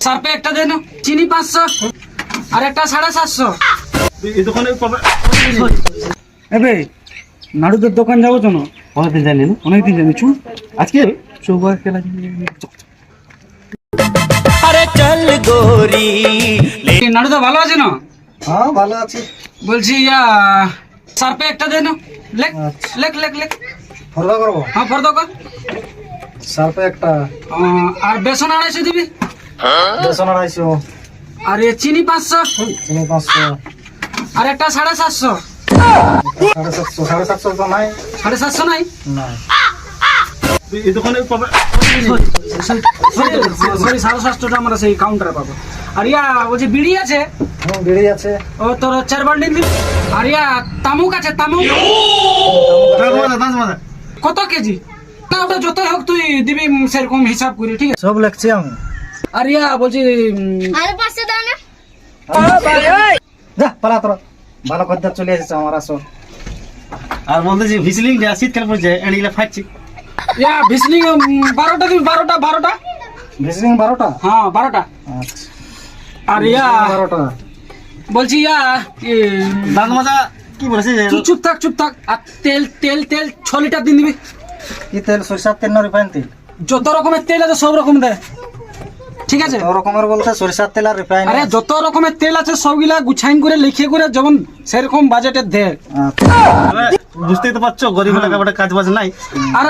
সার্পে একটা দেন, চিনি 500 আর একটা 750। এই দোকানে পাবে। এবে নাড়ুদের দোকান যাবো চলো। অনেকদিন জানি না, অনেকদিন জানি চুন আজকে চৌবার খেলা আরে চল গোরি নাড়ুদা ভালো আছে না? হ্যাঁ ভালো আছে। বলছি সার্পে একটা দেন, লেখ লেখ লেখ লেখ। ফর্দা করবো। হ্যাঁ ফর্দ কর। সার্পে একটা আর বেসন 250 দিবি। বেসন 250, আর এ চিনি 500 চিনি 500, আর একটা 750। 750, 750 তো নাই। 750 নাই? না এই দোকানে পাবে। সরি 750টা আমরা সেই কাউন্টারে পাবো। আর বলছি বিড়ি আছে? বিড়ি আছে। ও তোর 4 বান্ডিল দিবি। আর তামুক আছে? তামুক কত কেজি? তা ওটা যত হোক তুই দিবি সেরকম হিসাব করে, ঠিক আছে? সব লিখছি আমি। আর বলছি আরে 500 দাও না। যা পালা তোরা, ভালো খদ্দের চলে এসেছে আমার। আসো। আর বলতেছি ভিসলিং যা শীতকাল পড়ছে এড়িলে ফাটছি। ভিসলিং 12টা দিবি। 12টা ভিসলিং 12টা। হ্যাঁ 12টা। আচ্ছা আর 12টা। বলছি দাঁত মাজা কি বলেছে? চুপ থাক। আর তেল তেল তেল 6 লিটার দিন দিবি। কি তেল? সরিষার তেল না রিফাইন তেল? যত রকমের তেল আছে সব রকম দে, ঠিক আছে? ও রকমের বলতে সরিষার তেল আর রিফাইন। আরে যত রকমের তেল আছে সবগুলা গুছাইন করে লিখে করে যেমন সেরকম বাজেটের দে। বুঝতেই তো পারছো গরিব এলাকা কাজ বাজ নাই। আর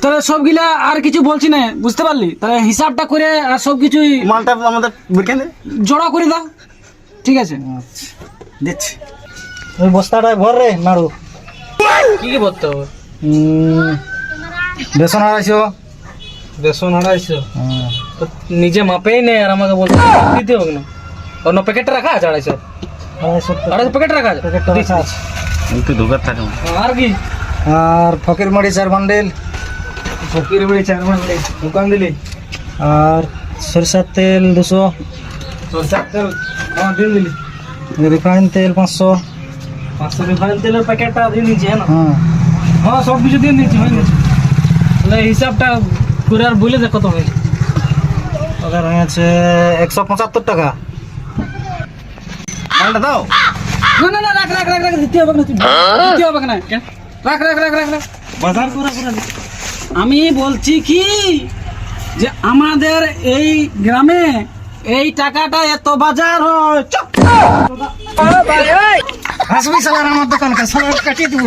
তাহলে সবগুলা আর কিছু বলছি না, বুঝতে পারলি? তাহলে হিসাবটা করে আর সবকিছুই মালটা আমাদের বিকেনে জড়া করে দাও, ঠিক আছে? আচ্ছা দিচ্ছি। ওই বস্তাটায় ভর রে নাড়ু। কি বলতে হবে? বেসন 250, বেসন 250। তো নিজে মাপেই নেই আর আমাকে বলতে দিতে হবে না? অন্য প্যাকেটটা রাখা আছে 250? 250 প্যাকেট রাখা আছে? প্যাকেটটা রাখা আছে। একটু ধোকার থাকে। আর কি? আর ফকির মুড়ি 4 বান্ডেল। ফকির মুড়ি 4 বান্ডেল দোকান দিলি। আর সরিষার তেল 200, সরষের তেল দিন দিলি। রিফাইন তেল 500। 500 রিফাইন তেলের প্যাকেটটা দিয়ে নিচ্ছি, হ্যাঁ না? হ্যাঁ সব কিছু দিয়ে নিচ্ছি, হয়ে গেছে। তাহলে হিসাবটা করে আর বলে দে কত হয়েছে। ওদের হয়েছে 175 টাকা। মালটা দাও। না রাখ দিতে হবে না, দিতে হবে না। রাখ বাজার করে আমি বলছি কি যে আমাদের এই গ্রামে এই টাকাটা এত বাজার হয়। হাসবি সালার আমার দোকানকে সালার কাটিয়ে দিব।